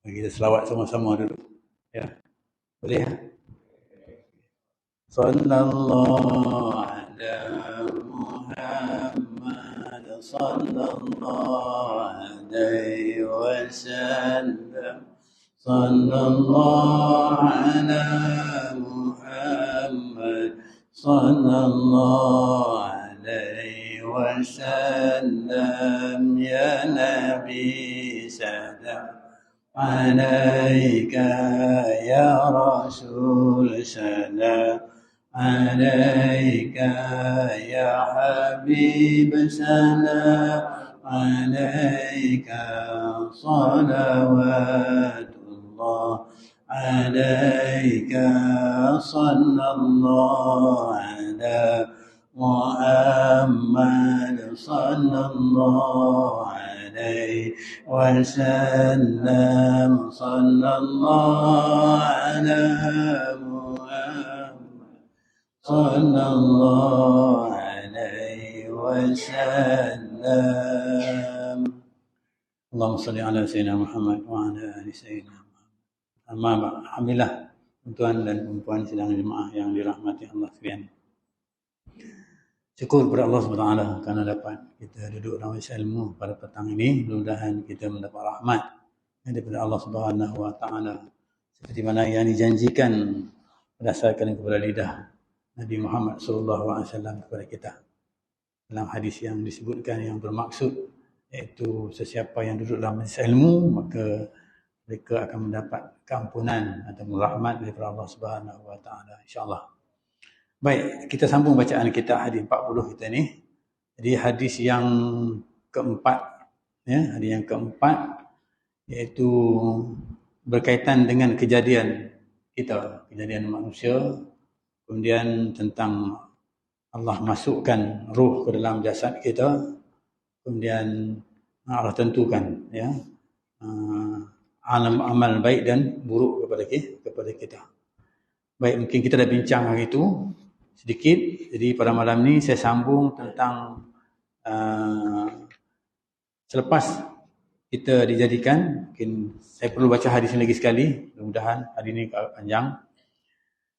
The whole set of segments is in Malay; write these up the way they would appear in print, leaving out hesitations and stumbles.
Kita selawat sama-sama dulu. Ya. Boleh ya? Sallallahu ala Muhammad sallallahu alaihi wasallam. Sallallahu ala Muhammad sallallahu alaihi wasallam. Ya Nabi salam عليك يا رسول سلام عليك يا حبيب سلام عليك صلوات الله عليك صلى الله على محمد صلى الله عليه وسلم صلى الله على محمد صلى الله عليه وسلم اللهم صل على سيدنا محمد وعلى آل سيدنا محمد. Amma ba'd. Alhamdulillah, tuan dan puan sidang jemaah yang dirahmati Allah sekalian. Syukur kepada Allah SWT kerana dapat kita duduk dalam majlis ilmu pada petang ini. Mudah-mudahan kita mendapat rahmat daripada Allah SWT seperti mana yang dijanjikan berdasarkan kepada lidah Nabi Muhammad SAW kepada kita. Dalam hadis yang disebutkan yang bermaksud iaitu sesiapa yang duduk dalam majlis ilmu maka mereka akan mendapat keampunan atau rahmat daripada Allah SWT, insya-Allah. Baik, kita sambung bacaan kita hadis 40 kita ni. Jadi hadis yang keempat, ya, hadis yang keempat iaitu berkaitan dengan kejadian kita, kejadian manusia, kemudian tentang Allah masukkan ruh ke dalam jasad kita, kemudian Allah tentukan, ya, amal baik dan buruk kepada kita. Baik, mungkin kita dah bincang hari itu sedikit. Jadi pada malam ni saya sambung tentang selepas kita dijadikan, mungkin saya perlu baca hadis ini lagi sekali, mudah-mudahan hari ini panjang.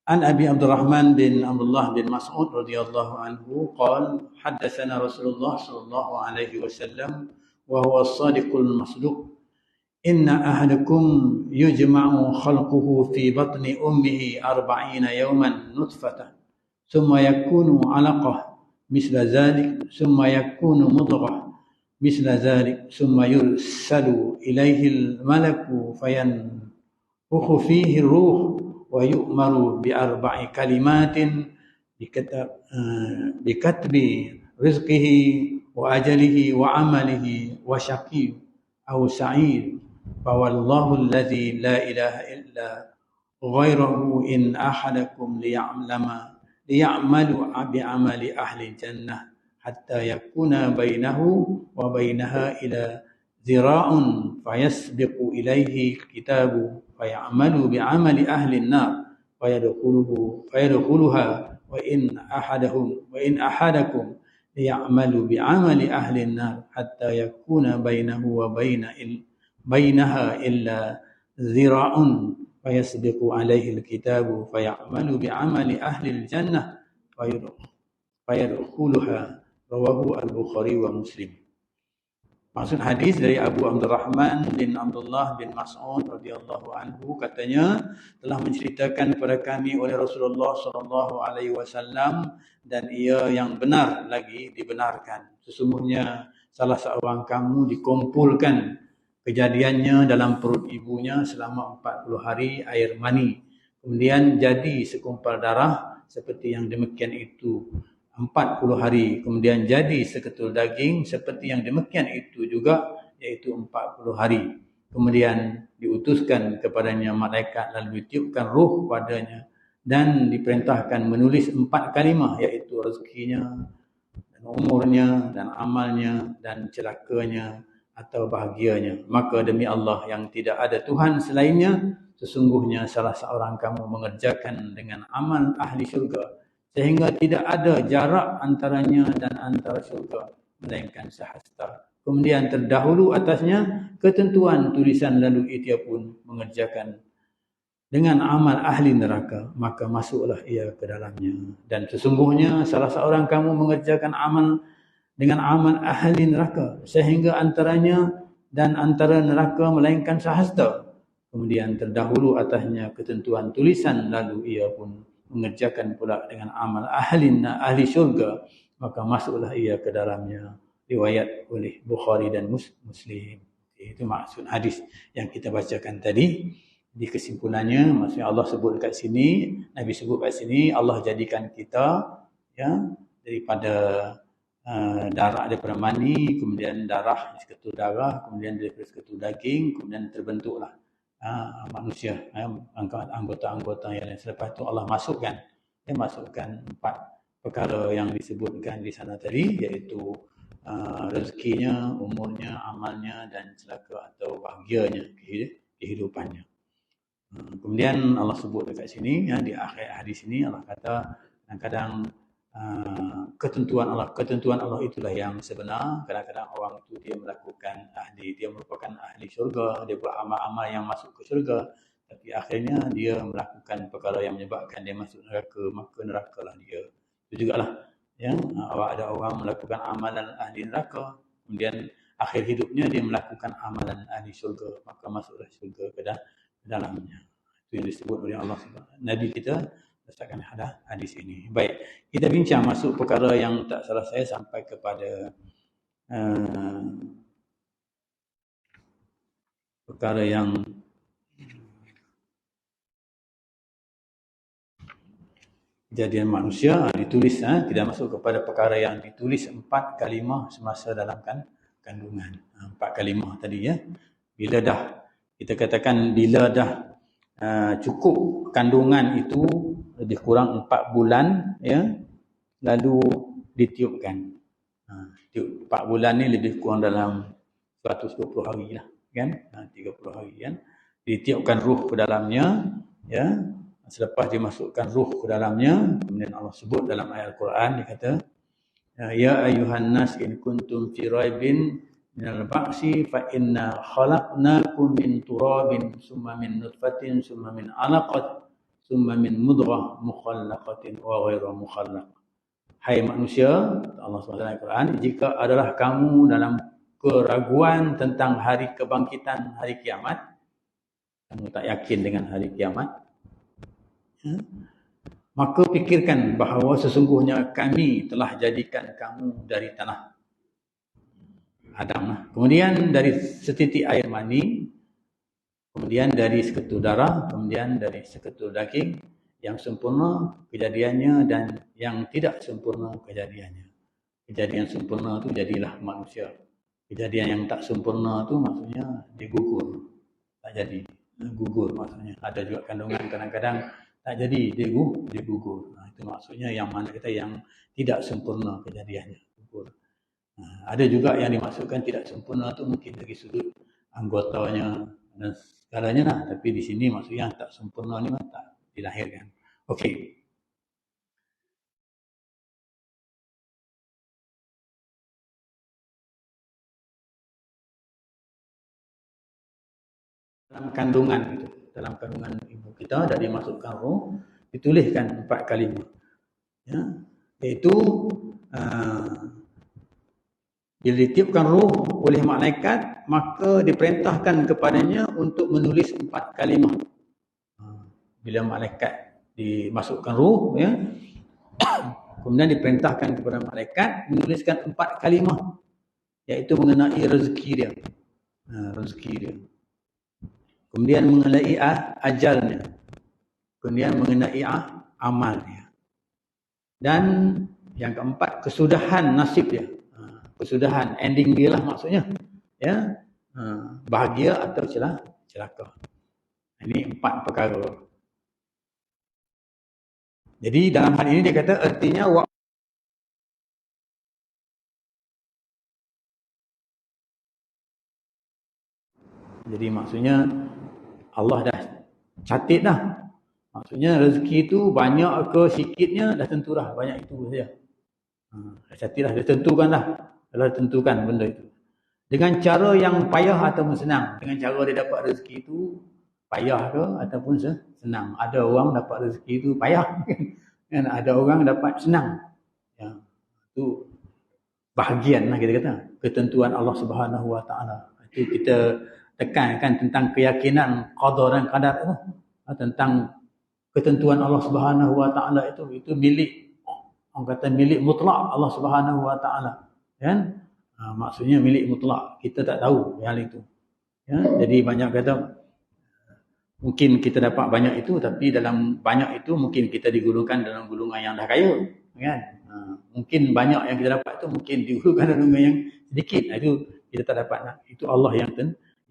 An Abi Abdurrahman bin Abdullah bin Mas'ud radhiyallahu anhu qala haddatsana Rasulullah sallallahu alaihi wasallam wa huwa as-sadiqul masduq inna ahadakum yujma'u khalquhu fi batni ummihi 40 yawman nutfatan ثم يكون علقة مثل ذلك ثم يكون مضغة مثل ذلك ثم يرسل إليه الملك فينفخ فيه الروح ويؤمر ب4 كلمات بكتب رزقه وأجله وعمله وشقي أو سعيد فوالله الذي لا إله إلا غيره إن أحدكم ليعمل بعمل أهل الجنة حتى يكون بينه وبينها إلى ذراع فيسبق إليه الكتاب فيعمل بعمل أهل النار فيدخلها وإن أحدكم ليعمل بعمل أهل النار حتى يكون بينه وبينها إلا ذراع فيسبق عليه الكتاب فيعمل بعمل أهل الجنة فيدخلها رواه البخاري ومسلم. Maksud hadis dari Abu Abdurrahman bin Abdullah bin Mas'ud radhiyallahu anhu, katanya telah menceritakan kepada kami oleh Rasulullah sallallahu alaihi wasallam dan ia yang benar lagi dibenarkan. Sesungguhnya salah seorang kamu dikumpulkan kejadiannya dalam perut ibunya selama 40 hari air mani. Kemudian jadi segumpal darah seperti yang demikian itu 40 hari. Kemudian jadi seketul daging seperti yang demikian itu juga, yaitu 40 hari. Kemudian diutuskan kepadanya malaikat lalu ditiupkan ruh padanya dan diperintahkan menulis 4 kalimah, yaitu rezekinya, dan umurnya, dan amalnya, dan celakanya atau bahagianya. Maka demi Allah yang tidak ada Tuhan selainnya, sesungguhnya salah seorang kamu mengerjakan dengan amal ahli syurga sehingga tidak ada jarak antaranya dan antara syurga melainkan sehasta kemudian terdahulu atasnya ketentuan tulisan, lalu ia pun mengerjakan dengan amal ahli neraka, maka masuklah ia ke dalamnya. Dan sesungguhnya salah seorang kamu mengerjakan amal dengan amal ahli neraka, sehingga antaranya dan antara neraka melainkan sahasta. Kemudian terdahulu atasnya ketentuan tulisan, lalu ia pun mengerjakan pula dengan amal ahli syurga, maka masuklah ia ke dalamnya. Riwayat oleh Bukhari dan Muslim. Itu maksud hadis yang kita bacakan tadi. Di kesimpulannya, maksudnya Allah sebut dekat sini, Nabi sebut kat sini, Allah jadikan kita ya daripada darah, daripada mani, kemudian darah, seketul darah, kemudian daripada seketul daging, kemudian terbentuklah manusia, anggota-anggota yang lain. Selepas itu Allah masukkan 4 perkara yang disebutkan di sana tadi, iaitu rezekinya, umurnya, amalnya, dan celaka atau bahagianya, kehidupannya. Kemudian Allah sebut dekat sini, ya, di akhir hadis ini Allah kata kadang-kadang ketentuan Allah itulah yang sebenar. Kadang-kadang orang itu dia merupakan ahli syurga, dia buat amal-amal yang masuk ke syurga, tapi akhirnya dia melakukan perkara yang menyebabkan dia masuk neraka, maka nerakalah dia. Itu jugalah ya, ada orang melakukan amalan ahli neraka, kemudian akhir hidupnya dia melakukan amalan ahli syurga, maka masuklah syurga ke dalamnya. Itu yang disebut oleh Allah SWT. Nabi kita berdasarkan hadis ini. Baik, kita bincang masuk perkara yang tak salah saya sampai kepada perkara yang kejadian manusia ditulis, tidak masuk kepada perkara yang ditulis 4 kalimah semasa dalam kandungan. 4 kalimah tadi ya. Bila dah kita katakan bila dah cukup kandungan itu lebih kurang 4 bulan ya, lalu ditiupkan. 4 bulan ni lebih kurang dalam 120 hari lah kan, 30 hari kan, ditiupkan ruh ke dalamnya ya. Selepas dimasukkan ruh ke dalamnya, kemudian Allah sebut dalam ayat Al-Quran, dia kata ya ayuhan nas in kuntum fi raibin minal ba'si fa inna khalaqnakum min turabin summa min nutfatin summa min alaqat summa min mudghah mukhallaqatin wa ghairu mukhallaq. Hai manusia, Allah SWT Al-Quran, jika adalah kamu dalam keraguan tentang hari kebangkitan, hari kiamat, kamu tak yakin dengan hari kiamat, maka fikirkan bahawa sesungguhnya kami telah jadikan kamu dari tanah Adam, kemudian dari setitik air mani, kemudian dari seketul darah, kemudian dari seketul daging, yang sempurna kejadiannya dan yang tidak sempurna kejadiannya. Kejadian sempurna itu jadilah manusia. Kejadian yang tak sempurna itu maksudnya dia gugur, tak jadi. Gugur maksudnya. Ada juga kandungan kadang-kadang tak jadi, dia gugur. Itu maksudnya yang mana kita yang tidak sempurna kejadiannya, gugur. Ada juga yang dimaksudkan tidak sempurna itu mungkin dari sudut anggotanya dan segalanya lah. Tapi di sini maksudnya tak sempurna ni tak dilahirkan. Okey. Dalam kandungan itu, dalam kandungan ibu kita dah dimasukkan roh, dituliskan 4 kalimah. Ya, iaitu bila ditiupkan roh oleh malaikat, maka diperintahkan kepadanya untuk menulis 4 kalimah. Bila malaikat dimasukkan roh, ya, kemudian diperintahkan kepada malaikat menuliskan 4 kalimah, iaitu mengenai rezeki dia. Rezeki dia. Kemudian mengenai ajalnya. Kemudian mengenai amalnya. Dan yang keempat, kesudahan nasib dia. Kesudahan, ending dia lah maksudnya. Ya, bahagia atau celaka. Ini 4 perkara. Jadi dalam hal ini dia kata artinya jadi maksudnya Allah dah catat dah. Maksudnya rezeki itu banyak ke sikitnya dah tentulah, banyak itu saja. Dah catat dah, dah tentukan dah. Dah tentukan benda itu. Dengan cara yang payah ataupun senang. Dengan cara dia dapat rezeki itu payah ke ataupun senang. Ada orang dapat rezeki itu payah. Kan ada orang dapat senang. Ya, itu bahagian lah kita kata. Ketentuan Allah Subhanahu Wa Taala. Itu kita tekankan tentang keyakinan qada dan qadar itu. Tentang ketentuan Allah Subhanahu Wa Taala itu milik, orang kata milik mutlak Allah Subhanahu Wa Taala. Kan? Maksudnya milik mutlak. Kita tak tahu hal itu. Ya, jadi banyak kata mungkin kita dapat banyak itu, tapi dalam banyak itu mungkin kita digolongkan dalam golongan yang dah kaya, kan? Mungkin banyak yang kita dapat itu mungkin digolongkan dalam golongan yang sedikit. Itu kita tak dapat. Itu Allah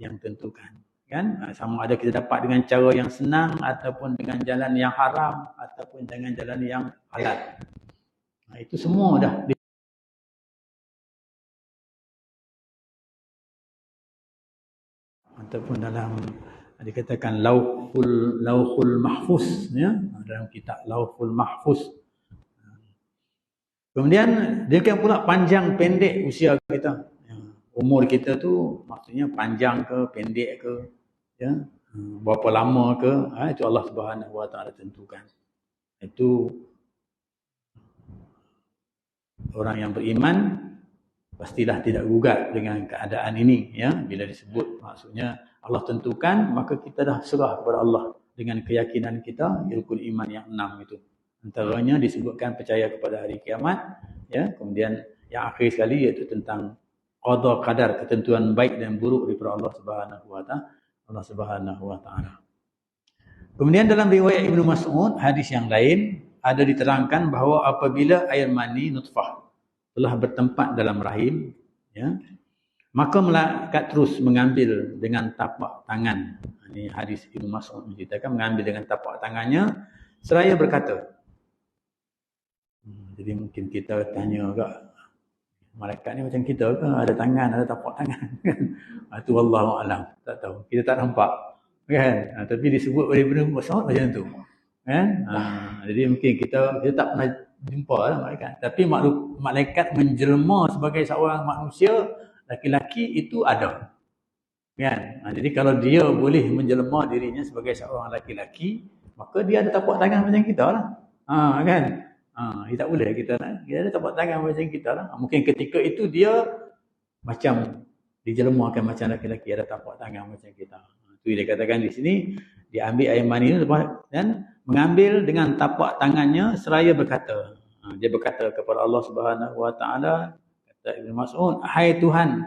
yang tentukan, kan? Sama ada kita dapat dengan cara yang senang ataupun dengan jalan yang haram ataupun dengan jalan yang halal. Itu semua dah ataupun dalam dikatakan lauhul mahfuz, ya, dalam kitab lauhul mahfuz. Kemudian dia kan pula panjang pendek usia kita, ya. Umur kita tu maksudnya panjang ke pendek ke, ya, berapa lama ke, itu Allah Subhanahu Wa Taala tentukan. Itu orang yang beriman pastilah tidak gugat dengan keadaan ini, ya. Bila disebut maksudnya Allah tentukan, maka kita dah serah kepada Allah dengan keyakinan kita, rukun iman yang 6 itu. Antaranya disebutkan percaya kepada hari kiamat, ya. Kemudian yang akhir sekali iaitu tentang qada qadar, ketentuan baik dan buruk daripada Allah Subhanahu Wa Taala. Kemudian dalam riwayat Ibnu Mas'ud, hadis yang lain ada diterangkan bahawa apabila air mani nutfah telah bertempat dalam rahim, ya, maka malaikat terus mengambil dengan tapak tangan. Ini hadis Ibnu Mas'ud menceritakan, mengambil dengan tapak tangannya seraya berkata. Jadi mungkin kita tanya agak, malaikat ni macam kita ke? Ada tangan, ada tapak tangan. Itu wallahu a'lam. Tak tahu. Kita tak nampak. Kan? Tapi disebut oleh Ibnu Mas'ud macam tu. Kan? Jadi mungkin kita tak pernah jumpa lah malaikat. Tapi malaikat menjelma sebagai seorang manusia laki-laki itu ada. Kan? Jadi kalau dia boleh menjelma dirinya sebagai seorang laki-laki, maka dia ada tapak tangan macam kita lah. Kan? Dia tak boleh kita ada tapak tangan macam kita lah. Mungkin ketika itu dia macam dijelmakan macam laki-laki, ada tapak tangan macam kita. Itu dia katakan di sini, diambil air mani itu dan mengambil dengan tapak tangannya seraya berkata. Dia berkata kepada Allah Subhanahu Wa Taala, kata Ibnu Mas'ud, hai Tuhan,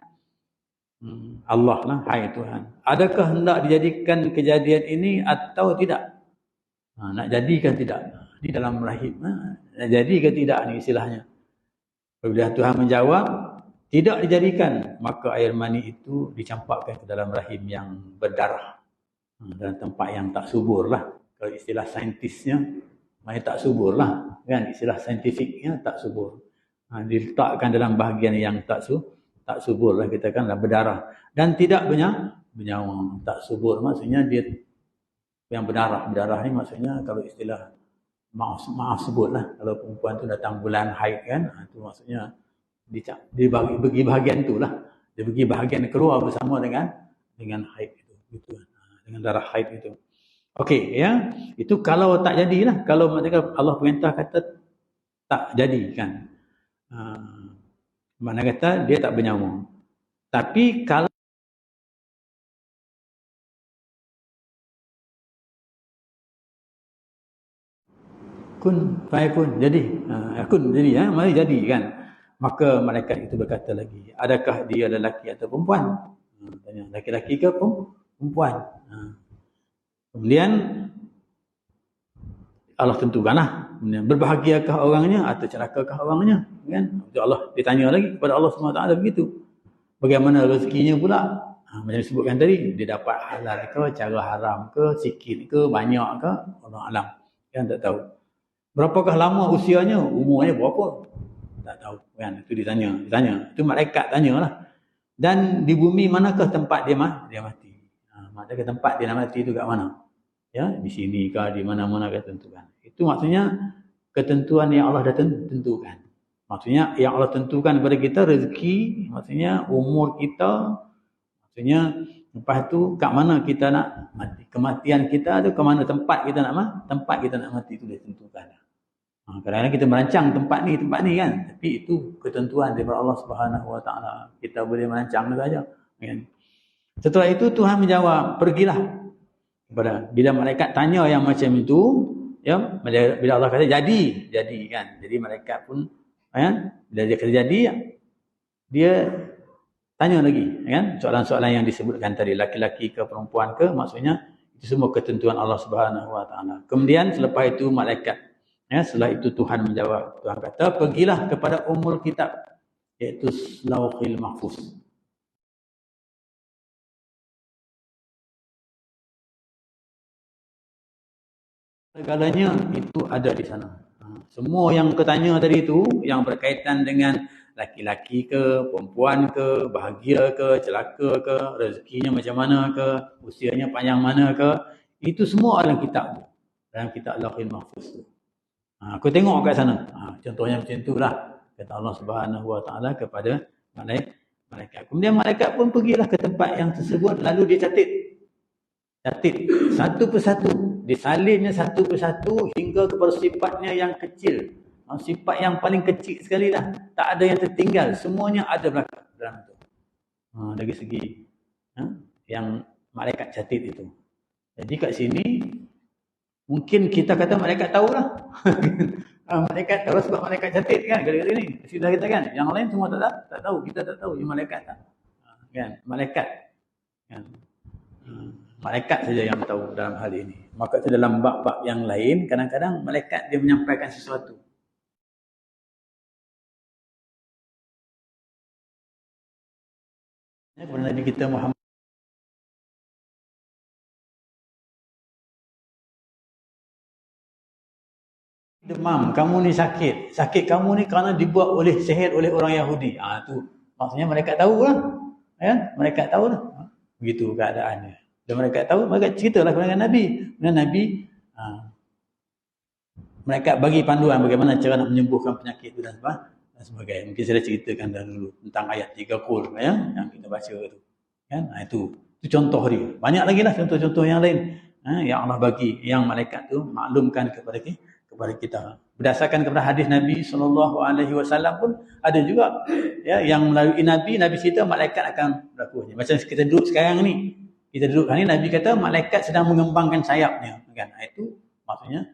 Allah lah, hai Tuhan, adakah hendak dijadikan kejadian ini atau tidak? Nak jadikan tidak? Di dalam rahim, nak jadi ke tidak ni istilahnya. Apabila Tuhan menjawab tidak dijadikan, maka air mani itu dicampakkan ke dalam rahim yang berdarah, dalam tempat yang tak subur lah. Kalau istilah saintisnya, maknanya tak subur lah, kan? Istilah saintifiknya tak subur. Diletakkan dalam bahagian yang tak subur lah, kita kan lah, berdarah dan tidak bernyawa. Tak subur maksudnya dia yang berdarah. Berdarah ni maksudnya kalau istilah maaf sebut lah, kalau perempuan tu datang bulan haid kan, itu maksudnya dia bagi bahagian tu lah, dia bagi bahagian keluar bersama dengan haid itu, gitu, dengan darah haid itu. Okey, ya, itu kalau tak jadilah, kalau Allah perintah kata tak jadi kan, mana kata dia tak bernyawa. Tapi kalau kun fayakun, jadi kun jadi, ya, mari jadi kan. Maka malaikat itu berkata lagi, adakah dia lelaki atau perempuan? Tanya, laki-laki ke perempuan? Kemudian Allah tentukanlah, berbahagiakah orangnya atau celakakah orangnya, kan? Allah ditanya lagi kepada Allah SWT begitu. Bagaimana rezekinya pula? Macam disebutkan tadi, dia dapat halal ke, cara haram ke, sikit ke, banyak ke, Allah alam, kan, tak tahu. Berapakah lama usianya, umurnya berapa, tak tahu, kan? Itu ditanya. Itu malaikat tanyalah. Dan di bumi manakah tempat dia mati? Maksudnya tempat dia nak mati itu kat mana? Ya, di sini kah, di mana-mana kah tentukan. Itu maksudnya ketentuan yang Allah dah tentukan. Maksudnya yang Allah tentukan kepada kita rezeki, maksudnya umur kita, maksudnya lepas tu kat mana kita nak mati. Kematian kita tu ke mana tempat kita nak mati, tempat kita nak mati tu dia tentukan. Kadang-kadang kita merancang tempat ni kan. Tapi itu ketentuan daripada Allah Subhanahu Wa Taala. Kita boleh merancang saja. Kan? Setelah itu Tuhan menjawab, pergilah. Bila malaikat tanya yang macam itu, ya, bila Allah kata jadi kan. Jadi malaikat pun kan, bila dia kata jadi, dia tanya lagi kan, soalan-soalan yang disebutkan tadi, laki-laki ke perempuan ke, maksudnya itu semua ketentuan Allah Subhanahu Wa Taala. Kemudian selepas itu malaikat, ya, setelah itu Tuhan menjawab. Tuhan kata, pergilah kepada umul kitab, iaitu Lauhil Mahfuz. Segalanya itu ada di sana. Semua yang ketanya tadi itu, yang berkaitan dengan laki-laki ke, perempuan ke, bahagia ke, celaka ke, rezekinya macam mana ke, usianya panjang mana ke, itu semua dalam kitab. Dalam kitab Lauhil Mahfuz tu. Aku tengok kat sana. Contohnya macam itulah. Kata Allah Subhanahu Wa Taala kepada malaikat. Kemudian malaikat pun pergilah ke tempat yang tersebut, lalu dia catat satu persatu, disalinnya satu persatu hingga kepada sifatnya yang kecil, sifat yang paling kecil sekali lah, tak ada yang tertinggal, semuanya ada belakang dalam itu. Dari segi yang malaikat catat itu. Jadi kat sini mungkin kita kata malaikat tahulah. Malaikat tahu sebab malaikat catat kan, kali-kali ni sudah kita kan, yang lain semua tak tahu, kita tak tahu, yang malaikat tak kan, malaikat kan. Malaikat saja yang tahu dalam hal ini. Maka dalam bab-bab yang lain, kadang-kadang malaikat dia menyampaikan sesuatu. Kepada Nabi kita Muhammad, demam, kamu ni sakit. Sakit kamu ni kerana dibuat oleh sihir oleh orang Yahudi. Tu maksudnya malaikat tahulah. Kan? Malaikat tahulah. Begitu keadaannya. Dan mereka tahu, mereka ceritalah kepada Nabi. Dan Nabi, mereka bagi panduan bagaimana cara nak menyembuhkan penyakit itu dan sebagainya. Mungkin saya dah ceritakan dahulu tentang ayat 3 Qul ya, yang kita baca itu. Kan? Itu contoh dia. Banyak lagi lah contoh-contoh yang lain. Yang Allah bagi, yang malaikat tu maklumkan kepada kita. Berdasarkan kepada hadis Nabi SAW pun ada juga ya, yang melalui Nabi cerita malaikat akan berlaku. Macam kita duduk sekarang ni. Kita duduk ni, Nabi kata malaikat sedang mengembangkan sayapnya kan. Itu maksudnya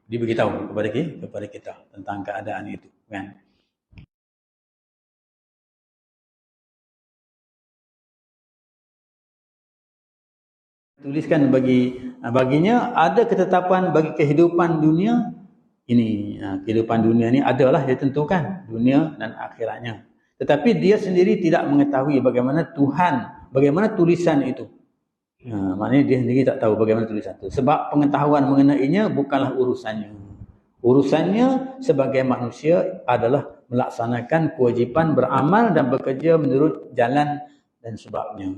diberitahu kepada kita tentang keadaan itu kan. Tuliskan baginya ada ketetapan bagi kehidupan dunia ini. Kehidupan dunia ini adalah ditentukan dunia dan akhiratnya. Tetapi dia sendiri tidak mengetahui bagaimana tulisan itu. Maknanya dia sendiri tak tahu bagaimana tulisan itu. Sebab pengetahuan mengenainya bukanlah urusannya. Urusannya sebagai manusia adalah melaksanakan kewajipan beramal dan bekerja menurut jalan dan sebabnya.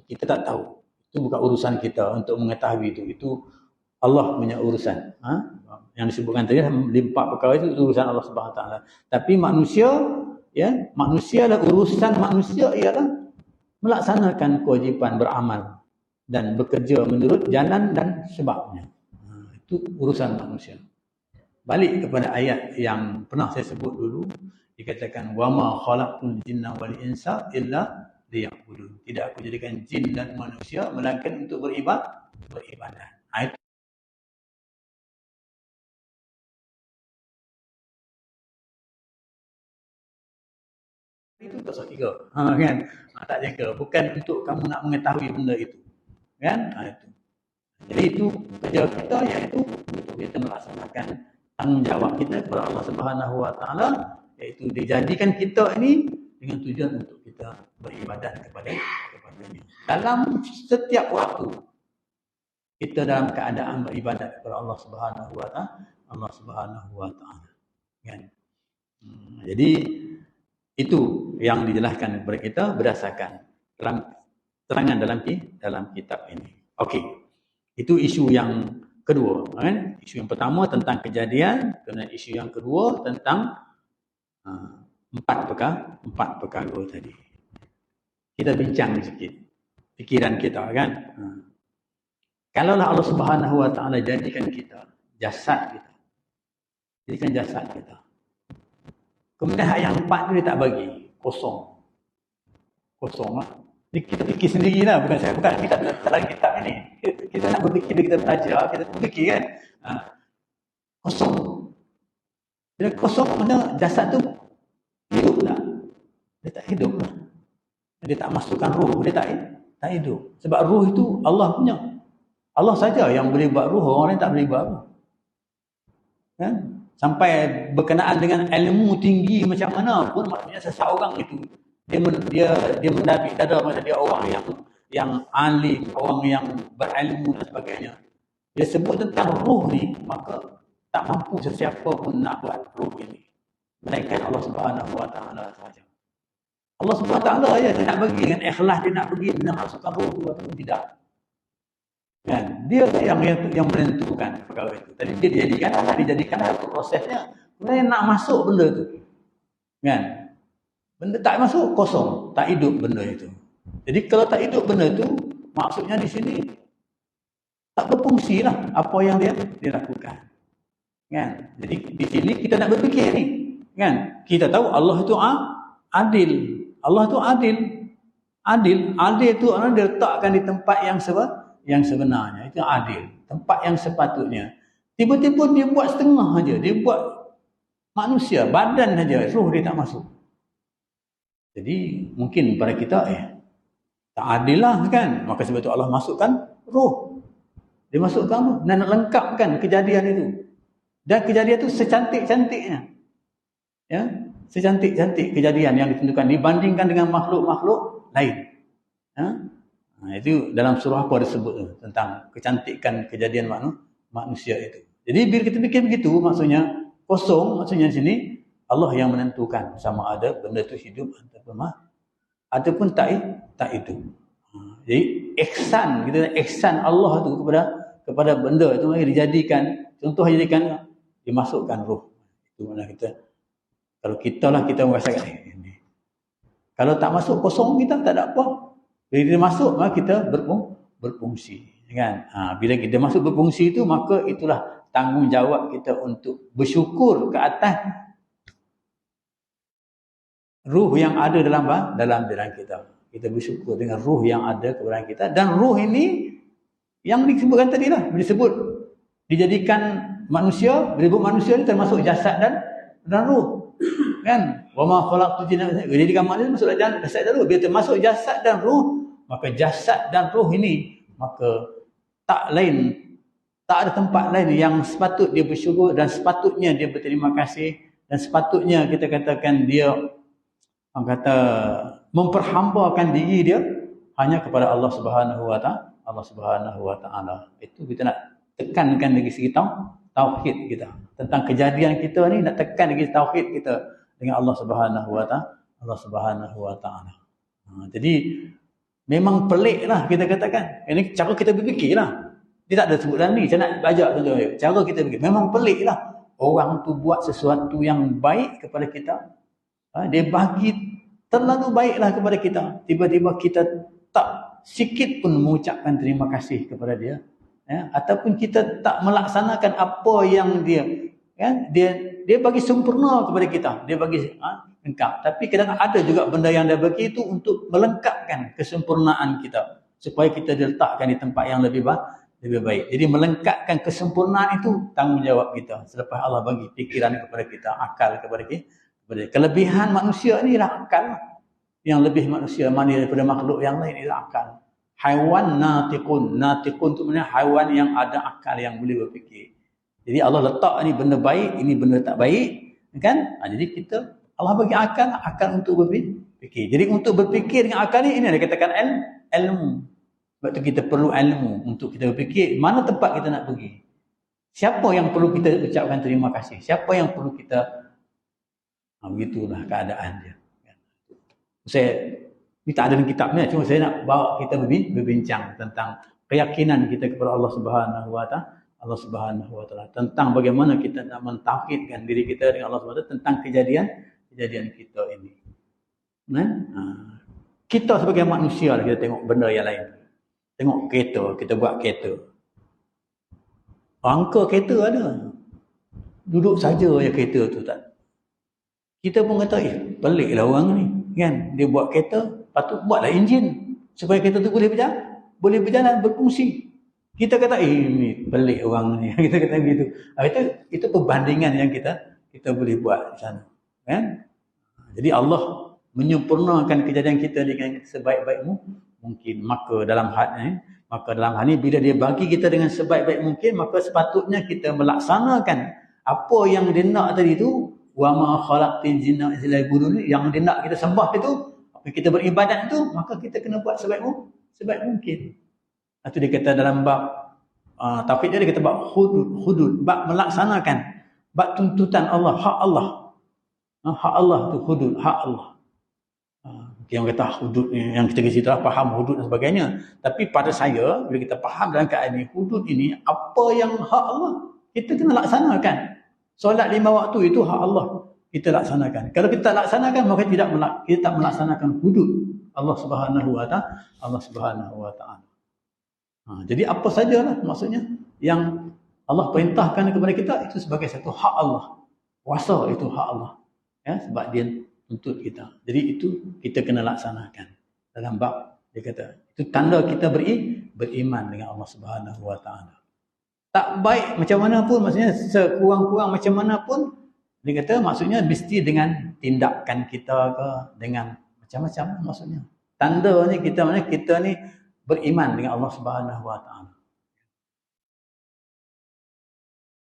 Kita tak tahu. Itu bukan urusan kita untuk mengetahui itu. Itu Allah punya urusan. Yang disebutkan tadi 4 perkara itu urusan Allah Subhanahu Wa Taala. Tapi manusia lah, urusan manusia ialah melaksanakan kewajipan beramal dan bekerja menurut jalan dan sebabnya. Itu urusan manusia. Balik kepada ayat yang pernah saya sebut dulu, dikatakan wama khalaqtul jinna wal insa illa liya'budun. Tidak aku jadikan jin dan manusia melainkan untuk beribadah. Itu tak usah kira. Kan? Tak jaga. Bukan untuk kamu nak mengetahui benda itu. Kan? Itu. Jadi itu kerja kita, iaitu untuk kita melaksanakan tanggungjawab kita kepada Allah Subhanahu Wa Taala, iaitu dijadikan kita ini dengan tujuan untuk kita beribadah kepada-Nya. Dalam setiap waktu kita dalam keadaan beribadat kepada Allah Subhanahu Wa Taala. Kan? Jadi itu yang dijelaskan kepada kita berdasarkan terangan dalam kitab ini. Okey. Itu isu yang kedua, kan? Isu yang pertama tentang kejadian, kemudian isu yang kedua tentang Empat perkara tadi. Kita bincang sikit fikiran kita kan. Kalaulah Allah Subhanahu Wa Taala jadikan kita jasad kita, jadikan jasad kita. Kemudian yang empat tu dia tak bagi, kosong lah. Jadi kita fikir sendirilah, bukan kita dalam kitab ni. Kita nak berfikir, kita belajar, kita berfikir kan. Kosong. Bila kosong mana jasad tu hidup tak? Dia tak hidup lah. Dia tak masukkan roh, dia tak hidup. Sebab roh itu Allah punya. Allah saja yang boleh buat roh, orang lain tak boleh buat roh. Kan? Sampai berkenaan dengan ilmu tinggi macam mana pun, maksudnya seseorang itu dia mendapik dada macam dia orang yang alim, orang yang berilmu dan sebagainya. Dia sebut tentang roh ni, maka tak mampu sesiapa pun nak buat roh ini, melainkan Allah Subhanahu Wa Taala sahaja. Allah Subhanahu Wa Taala aja dia nak bagi dengan ikhlas, dia nak bagi, nak masukkan roh tu atau tidak. Kan? Dia yang menentukan perkara itu. Tadi dia dijadikan satu prosesnya. Kemudian nak masuk benda tu. Kan? Benda tak masuk, kosong, tak hidup benda itu. Jadi kalau tak hidup benda tu, maksudnya di sini tak berfungsi lah apa yang dia lakukan. Kan? Jadi di sini kita nak berfikir ni. Kan? Kita tahu Allah itu adil. Allah itu adil. Adil tu orang dia letakkan di tempat yang sebenarnya. Itu adil. Tempat yang sepatutnya. Tiba-tiba dia buat setengah aja. Dia buat manusia, badan saja, roh dia tak masuk. Jadi mungkin pada kita tak adil lah kan. Maka sebab itu Allah masukkan roh. Dia masukkan roh dan nak lengkapkan kejadian itu. Dan kejadian itu secantik-cantiknya. Ya, secantik-cantik kejadian yang ditentukan dibandingkan dengan makhluk-makhluk lain. Itu dalam surah apa disebut tu, tentang kecantikan kejadian manusia itu. Jadi bila kita fikir begitu, maksudnya kosong, maksudnya di sini Allah yang menentukan sama ada benda itu hidup ataupun tak hidup. Jadi ihsan Allah tu kepada benda itu dijadikan, contoh dijadikan dimasukkan roh. Itu mana kita merasakan ini. Kalau tak masuk kosong, kita tak ada apa. Bila kita masuk, maka kita berfungsi. Kan? Bila kita masuk berfungsi itu, maka itulah tanggungjawab kita untuk bersyukur ke atas ruh yang ada dalam diri kita. Kita bersyukur dengan ruh yang ada kepada kita. Dan ruh ini yang disebutkan tadi lah. Disebut dijadikan manusia. Bila disebut manusia ini termasuk jasad dan ruh. Kan? Wa ma khalaqtu jinna wal insa. Dijadikan manusia masuk dalam jasad dan ruh. Bila termasuk jasad dan ruh, maka jasad dan ruh ini, maka tak ada tempat lain yang sepatut dia bersyukur dan sepatutnya dia berterima kasih dan sepatutnya kita katakan dia memperhambakan diri dia hanya kepada Allah Subhanahu Wa Taala. Itu kita nak tekankan dari segi tauhid kita. Tentang kejadian kita ni nak tekan dari tauhid kita dengan Allah Subhanahu Wa Taala. Jadi memang peliklah kita katakan. Ini cara kita berfikirlah. Dia tak ada sebut dalam ni. Saya nak belajar contohnya. Cara kita berfikir. Memang peliklah. Orang tu buat sesuatu yang baik kepada kita. Dia bagi terlalu baiklah kepada kita. Tiba-tiba kita tak sikit pun mengucapkan terima kasih kepada dia. Ataupun kita tak melaksanakan apa yang dia bagi sempurna kepada kita. Dia bagi lengkap. Tapi kadang ada juga benda yang dia bagi itu untuk melengkapkan kesempurnaan kita. Supaya kita diletakkan di tempat yang lebih baik. Jadi melengkapkan kesempurnaan itu tanggungjawab kita. Selepas Allah bagi fikiran kepada kita, akal kepada kita. Kelebihan manusia ni ialah akal. Yang lebih manusia mana daripada makhluk yang lain ialah akal. Haiwan natiqun. Natiqun itu maknanya haiwan yang ada akal, yang boleh berfikir. Jadi Allah letak ni benda baik, ini benda tak baik. Kan? Jadi Allah bagi akal untuk berfikir. Jadi untuk berfikir dengan akal ni, ini dia katakan ilmu. Sebab tu kita perlu ilmu untuk kita berfikir mana tempat kita nak pergi. Siapa yang perlu kita ucapkan terima kasih? Siapa yang perlu kita begitulah keadaan dia. Ini tak ada dalam kitabnya, cuma saya nak bawa kita berbincang tentang keyakinan kita kepada Allah Subhanahu Wa Taala, tentang bagaimana kita nak mentauhidkan diri kita dengan Allah Subhanahu Wa Taala, tentang kejadian kejadian kita ini. Kan? Kita sebagai manusia kita tengok benda yang lain. Tengok kereta, kita buat kereta. Angka kereta ada. Duduk saja je kereta tu tak. Kita pun kata, peliklah orang ni. Kan? Dia buat kereta, patut buatlah enjin. Supaya kereta tu boleh berjalan, berfungsi. Kita kata, ni pelik orang ni. Kita kata begitu. Itu perbandingan yang kita boleh buat di sana. Kan? Jadi Allah menyempurnakan kejadian kita dengan sebaik-baik mungkin. Maka dalam hal ni bila dia bagi kita dengan sebaik-baik mungkin, maka sepatutnya kita melaksanakan apa yang dia nak tadi tu. Wa ma khalaqtil jinna wal insa illa yang dia nak kita sembah itu, apa kita beribadat itu, maka kita kena buat sebaik mungkin. Itu dia kata dalam bab tauhid dia kata bab hudud, bab melaksanakan, bab tuntutan Allah, hak Allah. Hak Allah tu hudud, hak Allah. Yang kata hudud ni, yang kita cerita faham hudud dan sebagainya. Tapi pada saya, bila kita faham dalam keadaan ini, hudud ini, apa yang hak Allah, kita kena laksanakan. Solat 5 waktu itu hak Allah, kita laksanakan. Kalau kita laksanakan, maka kita tak melaksanakan hudud Allah Subhanahu wa Ta'ala. Jadi apa sajalah maksudnya yang Allah perintahkan kepada kita, itu sebagai satu hak Allah. Puasa itu hak Allah. Ya, sebab dia tuntut kita. Jadi itu kita kena laksanakan. Dalam bab dia kata, itu tanda kita beriman dengan Allah Subhanahu wa Ta'ala. Tak baik macam mana pun, maksudnya sekurang-kurang macam mana pun, dia kata maksudnya mesti dengan tindakan kita ke, dengan macam-macam maksudnya. Tanda ni kita ni beriman dengan Allah Subhanahu wa Ta'ala.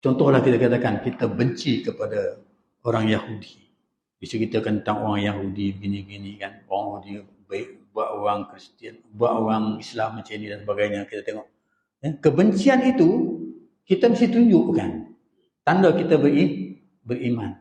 Contohlah kita katakan kita benci kepada orang Yahudi. Bisa kita tentang orang Yahudi begini-gini kan, orang Yahudi baik, buat orang Kristian, buat orang Islam macam ni dan sebagainya. Kita tengok kebencian itu kita mesti tunjukkan tanda kita beriman.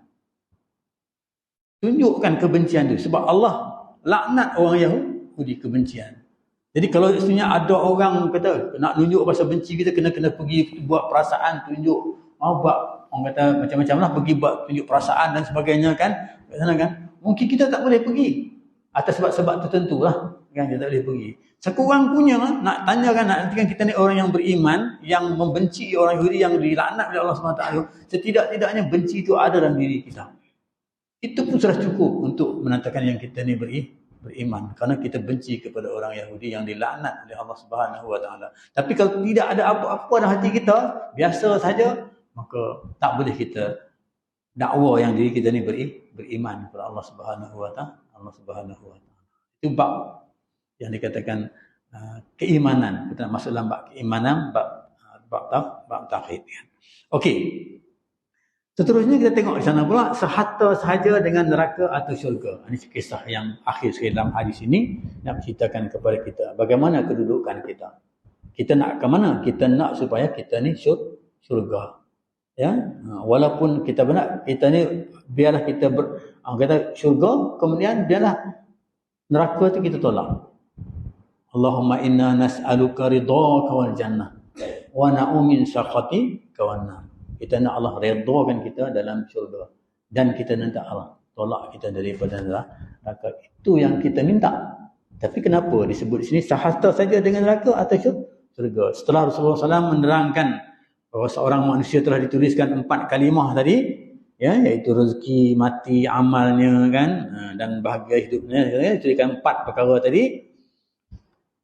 Tunjukkan kebencian itu. Sebab Allah laknat orang Yahudi kebencian. Jadi kalau istilahnya ada orang kata nak tunjuk pasal benci kita, kena pergi buat perasaan, tunjuk. Buat orang kata macam-macam lah, pergi buat tunjuk perasaan dan sebagainya kan. Kat sana kan. Mungkin kita tak boleh pergi. Atas sebab-sebab tertentu lah. Kan, kita tak boleh pergi. Sekurang-kurangnya nak tanyakan, nak nantikan kita ni orang yang beriman, yang membenci orang Yahudi yang dilaknat oleh Allah SWT. Setidak-tidaknya benci itu ada dalam diri kita. Itu pun sudah cukup untuk menandakan yang kita ni beriman. Kerana kita benci kepada orang Yahudi yang dilaknat oleh Allah SWT. Tapi kalau tidak ada apa-apa dalam hati kita, biasa saja, maka tak boleh kita dakwa yang diri kita ni beriman kepada Allah SWT. Itu bab yang dikatakan keimanan. Kita nak masuk dalam bab keimanan, bab tauhid. Okey. Seterusnya kita tengok di sana pula, sehatta sahaja dengan neraka atau syurga. Ini kisah yang akhir sekali dalam hadis ini, nak ceritakan kepada kita bagaimana kedudukan kita. Kita nak ke mana? Kita nak supaya kita ni syurga. Ya, walaupun kita benar, kita ni biarlah kita kata syurga, kemudian biarlah neraka tu kita tolak. Allahumma inna nas'aluka ridhaka wal jannah wa na'udzu min sakhatika wan nar. Kita nak Allah redhakan kita dalam syurga, dan kita minta Allah tolak kita daripada neraka. Itu yang kita minta. Tapi kenapa disebut di sini sahasta saja dengan neraka atau syurga? Setelah Rasulullah SAW menerangkan bahawa seorang manusia telah dituliskan 4 kalimah tadi, ya, iaitu rezeki, mati, amalnya kan, dan bahagia hidupnya, ya, dituliskan 4 perkara tadi.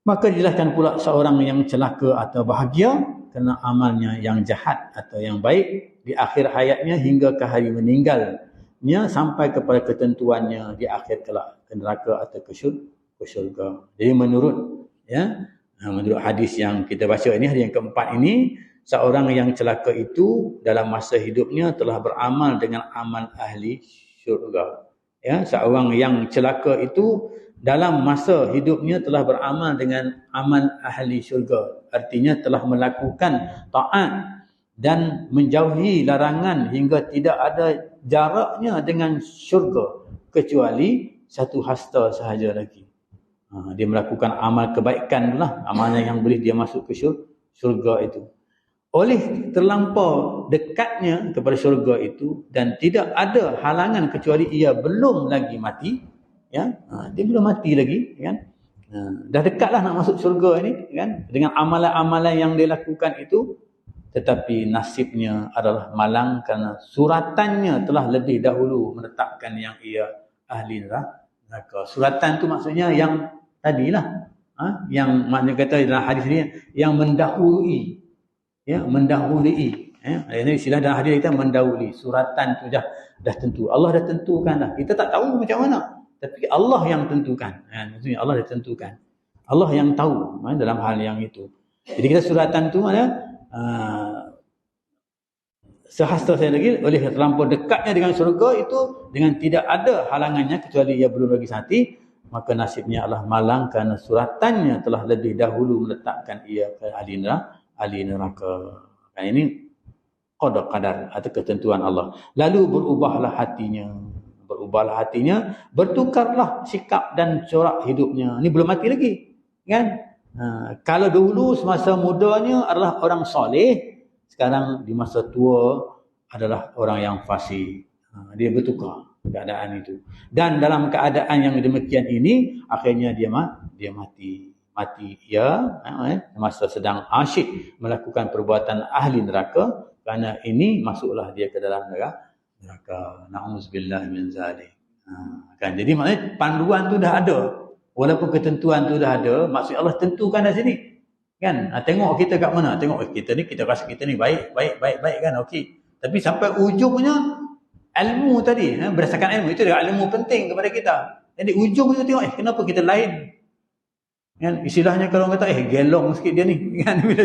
Maka dijelaskan pula seorang yang celaka atau bahagia kerana amalnya yang jahat atau yang baik di akhir hayatnya hingga ke hari meninggalnya, sampai kepada ketentuannya di akhir kelak ke neraka atau ke syurga. Jadi menurut hadis yang kita baca ini, hadis yang keempat ini, seorang yang celaka itu dalam masa hidupnya telah beramal dengan amal ahli syurga. Ya, seorang yang celaka itu dalam masa hidupnya telah beramal dengan amal ahli syurga. Artinya telah melakukan taat dan menjauhi larangan hingga tidak ada jaraknya dengan syurga kecuali satu hasta sahaja lagi. Dia melakukan amal kebaikan lah, amalnya yang boleh dia masuk ke syurga itu. oleh terlampau dekatnya kepada syurga itu dan tidak ada halangan kecuali ia belum lagi mati, ya, dia belum mati lagi, kan, dah dekatlah nak masuk syurga ini, kan, dengan amalan-amalan yang dia lakukan itu, tetapi nasibnya adalah malang kerana suratannya telah lebih dahulu menetapkan yang ia ahli neraka. Suratan tu maksudnya yang tadilah, yang maknanya kata dalam hadis ni yang mendahului, ya, mendahului, ini istilah dalam hadis kita mendahului. Suratan tu dah tentu, Allah dah tentukan dah, kita tak tahu macam mana, tapi Allah yang tentukan, maksudnya Allah dah tentukan, Allah yang tahu dalam hal yang itu. Jadi kita suratan tu mana sehasta saya lagi, oleh terlampau dekatnya dengan syurga itu dengan tidak ada halangannya kecuali ia belum lagi mati, maka nasibnya adalah malang kerana suratannya telah lebih dahulu meletakkan ia ke ahli neraka. Kan ini qadar atau ketentuan Allah. Lalu berubahlah hatinya, bertukarlah sikap dan corak hidupnya. Ini belum mati lagi, kan? Kalau dulu semasa mudanya adalah orang soleh, sekarang di masa tua adalah orang yang fasik. Dia bertukar keadaan itu. Dan dalam keadaan yang demikian ini, akhirnya dia mati. Ya, masa sedang asyik melakukan perbuatan ahli neraka, kerana ini masuklah dia ke dalam neraka. Na'udzubillah min zalik. Kan, jadi maknanya panduan tu dah ada. Walaupun ketentuan tu dah ada, maksud Allah tentukan dah sini. Kan? Tengok kita kat mana? Tengok kita ni, kita rasa kita ni baik kan? Okey. Tapi sampai ujungnya ilmu tadi, berdasarkan ilmu itu adalah ilmu penting kepada kita. Jadi ujung itu tengok kenapa kita lain. Kan? Istilahnya kalau orang kata gelong sikit dia ni, kan? Bila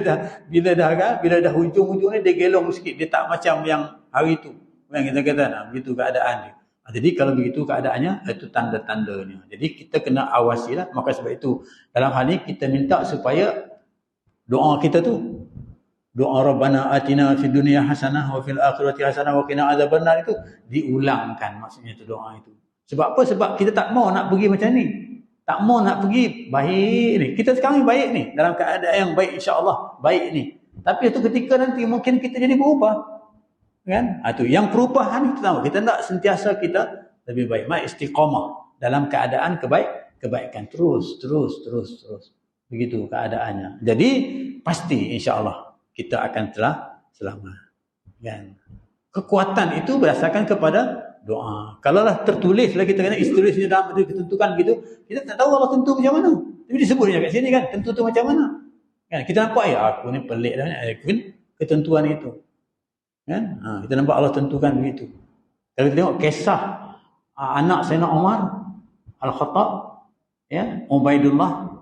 dah hujung ni dia gelong sikit, dia tak macam yang hari tu. Kan kita kata begitu keadaan dia. Jadi kalau begitu keadaannya, itu tanda-tandanya. Jadi kita kena awasilah. Maka sebab itu dalam hal ini kita minta supaya doa kita tu, doa Rabbana atina fid dunya hasanah wa fil akhirati hasanah wa qina adzabannar itu diulangkan, maksudnya itu doa itu. Sebab apa? Sebab kita tak mau nak pergi macam ni. Tak mau nak pergi baik ni. Kita sekarang baik ni, dalam keadaan yang baik, insya-Allah baik ni. Tapi itu ketika nanti mungkin kita jadi berubah. Kan? Itu yang perubahan itu tahu. Kita nak sentiasa kita lebih baik, istiqamah dalam keadaan kebaikan terus. Begitu keadaannya. Jadi pasti insya-Allah kita akan telah selamat. Kan? Kekuatan itu berdasarkan kepada doa. Kalaulah tertulis lagi kita kena tulisnya dalam ketentukan gitu, kita tak tahu Allah tentu macam mana. Tapi disebutnya kat sini kan, tentu tu macam mana. Kan? Kita nampak aku ni pelik dah, ketentuan itu. Kan? Kita nampak Allah tentukan begitu. Kalau kita tengok kisah anak Sayyidina Umar Al-Khattab, ya, Ubaidullah,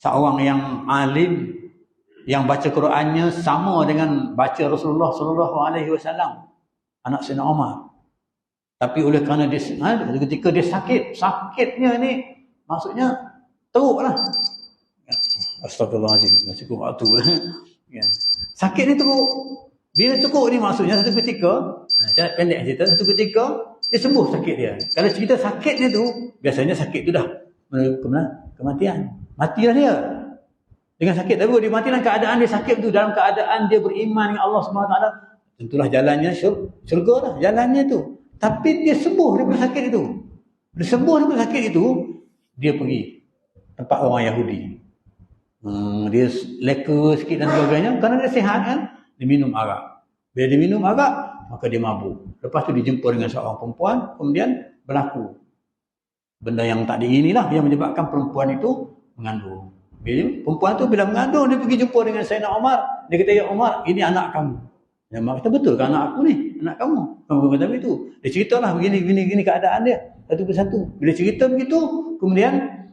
seorang yang alim, yang baca Qurannya sama dengan baca Rasulullah SAW, anak Sayyidina Umar. Tapi oleh kerana dia ketika dia sakitnya ni maksudnya teruklah. Astagfirullahalazim, cukup waktu. Sakit ni teruk. Bila cukup ni maksudnya satu ketika, pendek cerita, satu ketika dia sembuh sakit dia. Kalau cerita sakitnya tu, biasanya sakit tu dah kematian. Matilah dia dengan sakit. Tapi dia mati dalam keadaan dia sakit tu, dalam keadaan dia beriman dengan Allah SWT, tentulah jalannya syurga lah, jalannya tu. Tapi dia sembuh daripada sakit itu. Dia sembuh daripada sakit itu, dia pergi tempat orang Yahudi. Dia leka sikit dan sebagainya, kerana dia sihat kan. Dia minum arak. Bila dia minum arak, maka dia mabuk. Lepas tu dia jumpa dengan seorang perempuan, kemudian berlaku benda yang tak diinginilah yang menyebabkan perempuan itu mengandung. Perempuan tu bila mengandung, dia pergi jumpa dengan Sayyidina Umar. Dia kata, "Ya Umar, ini anak kamu." Yang Umar kata, "Betul kan anak aku ni? Anak kamu?" Kamu kata begitu. Dia ceritalah begini keadaan dia satu persatu. Bila cerita begitu, kemudian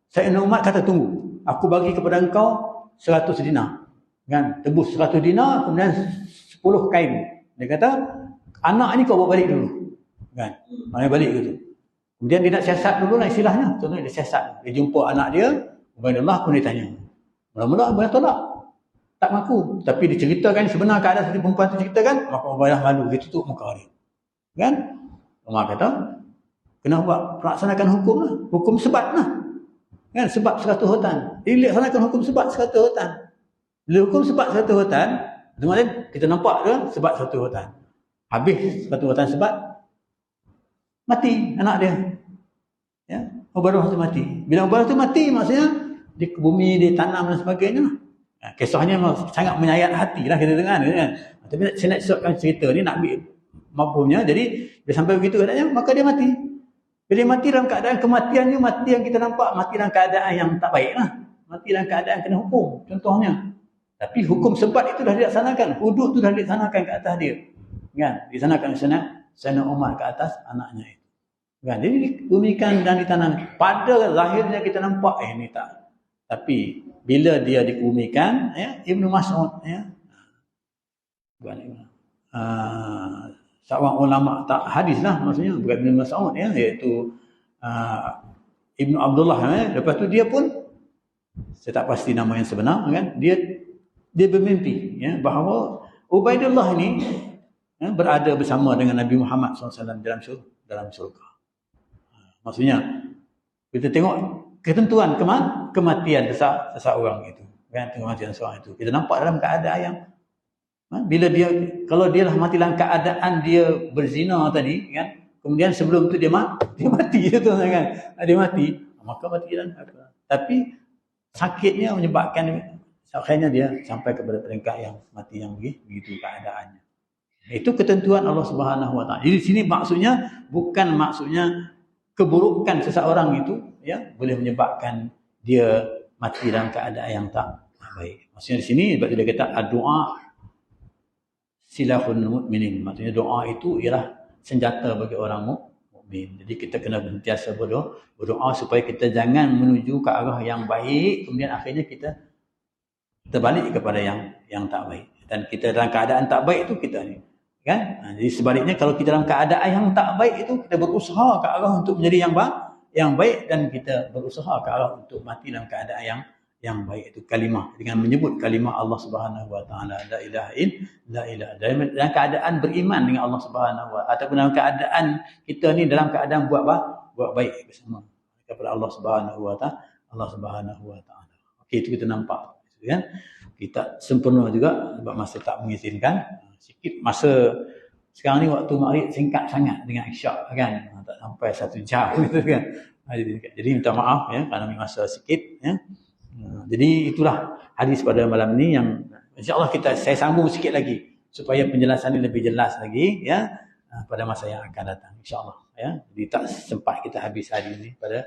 Sayyidina Umar kata, "Tunggu, aku bagi kepada engkau 100 dinar." Kan? Tebus 100 dinar, kemudian 10 kain. Dia kata, "Anak ni kau bawa balik dulu." Kan? Mana balik gitu. Kemudian dia nak siasat dulu lah istilahnya. Contohnya dia siasat. Dia jumpa anak dia, Ubaidullah pun dia tanya. Mula-mula boleh tolak. Tak mengaku. Tapi dia ceritakan sebenar keadaan seperti perempuan tu ceritakan, maka Ubaidullah malu. Dia tutup muka dia. Kan? Umar kata, kena buat laksanakan hukum lah. Hukum sebat lah. Kan? Sebab 100 hutan. Dia laksanakan hukum sebat 100 hutan. Bila hukum sebat 100 hutan, Itu maksudnya kita nampak ke sebat satu hutan. Habis satu hutan sebat, mati anak dia. Ya, Ubadah tu mati. Bila Ubadah tu mati, maksudnya di bumi ditanam dan sebagainya. Kisahnya sangat menyayat hati lah kita dengar kan. Tapi saya nak shortkan cerita ni, nak ambil mafhumnya. Jadi dia sampai begitu keadaannya, maka dia mati. Bila dia mati dalam keadaan kematian ni, mati yang kita nampak, mati dalam keadaan yang tak baik lah. Mati dalam keadaan kena hukum contohnya. Tapi hukum sebat itu dah dilaksanakan, hudud tu dah dilaksanakan ke atas dia. Kan? Dilaksanakan Sayyidina Umar ke atas anaknya itu. Kan? Jadi dikumikan dan ditanam. Pada zahirnya kita nampak ini tak. Tapi bila dia dikumikan, ya, Ibnu Mas'ud, ya, seorang ulama tak hadis lah maksudnya, bukan Ibnu Mas'ud, ya, iaitu Ibnu Abdullah, ya. Lepas tu dia pun, saya tak pasti nama yang sebenar, kan, dia bermimpi, ya, bahawa Ubaidullah ini, ya, berada bersama dengan Nabi Muhammad SAW dalam syurga. Maksudnya kita tengok ketentuan kematian seseorang itu, kan, kematian seseorang itu kita nampak dalam keadaan yang, bila dia, kalau dia lah mati dalam keadaan dia berzina tadi, kan, kemudian sebelum tu dia mati tu kan, dia mati, maka mati dalam apa. Tapi sakitnya menyebabkan akhirnya dia sampai kepada peringkat yang mati yang begitu keadaannya. Itu ketentuan Allah Subhanahu Wa Taala. Jadi di sini maksudnya bukan maksudnya keburukan seseorang itu, ya, boleh menyebabkan dia mati dalam keadaan yang tak baik. Maksudnya di sini sebab dia kata doa silahul mukminin. Maksudnya doa itu ialah senjata bagi orang mukmin. Jadi kita kena sentiasa berdoa supaya kita jangan menuju ke arah yang baik, kemudian akhirnya kita terbalik kepada yang tak baik. Dan kita dalam keadaan tak baik itu kita ni, kan? Jadi sebaliknya kalau kita dalam keadaan yang tak baik itu, kita berusaha ke arah untuk menjadi yang baik, dan kita berusaha ke arah untuk mati dalam keadaan yang baik. Itu kalimah, dengan menyebut kalimah Allah Subhanahu Wa Taala, la ilaha illallah, dalam keadaan beriman dengan Allah Subhanahu Wa Taala, ataupun dalam keadaan kita ni dalam keadaan buat baik bersama kepada Allah Subhanahu Wa Taala. Okey, itu kita nampak, kan? Kita sempurna juga sebab masa tak mengizinkan. Sikit masa sekarang ni waktu maghrib singkat sangat dengan isyak, kan, tak sampai 1 jam gitu kan. Jadi minta maaf, ya, kerana masa sikit, ya. Jadi itulah hadis pada malam ni yang insya-Allah saya sambung sikit lagi supaya penjelasan ini lebih jelas lagi, ya, pada masa yang akan datang insya-Allah, ya. Jadi tak sempat kita habis hari ini pada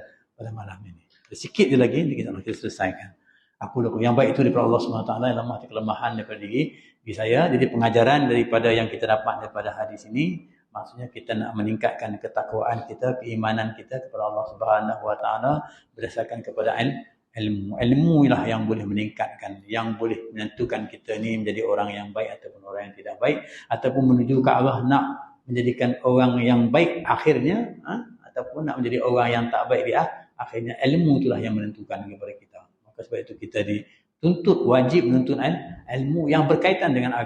malam ini. Sikit je lagi kita selesaikan. Aku yang baik itu daripada Allah SWT, yang lemah itu kelemahan daripada diri saya. Jadi pengajaran daripada yang kita dapat daripada hadis ini, maksudnya kita nak meningkatkan ketakwaan kita, keimanan kita kepada Allah SWT berdasarkan kepada ilmu. Ilmu lah yang boleh meningkatkan, yang boleh menentukan kita ni menjadi orang yang baik ataupun orang yang tidak baik, ataupun menuju ke arah nak menjadikan orang yang baik akhirnya, ataupun nak menjadi orang yang tak baik dia akhirnya. Ilmu itulah yang menentukan kepada kita. Sebab itu kita dituntut, wajib menuntut ilmu yang berkaitan dengan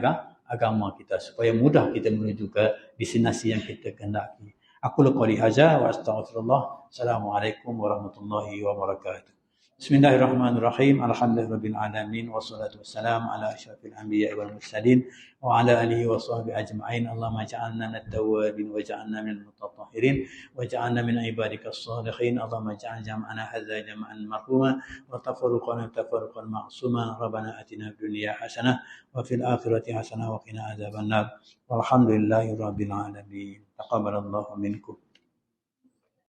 agama kita, supaya mudah kita menuju ke destinasi yang kita kehendaki. Aku qouli hadza wa astaghfirullah. Assalamualaikum warahmatullahi wabarakatuh. Bismillahirrahmanirrahim. Alhamdulillahirabbil alamin wassalatu wassalamu ala asyrafil anbiya'i wal mursalin wa ala alihi wa sahbihi ajma'in. Allahumma ij'alna minat tawwabin wa ij'alna minal mutatahhirin wa ij'alna min ibadikas shalihin. Allahumma ij'al jam'ana hadza jam'an marhuma wa tafarruqana tafarruqan ma'suma. Rabbana atina fid dunya hasanah wa fil akhirati hasanah wa qina adzabannar. Walhamdulillahirabbil alamin. Taqabbalallahu minkum.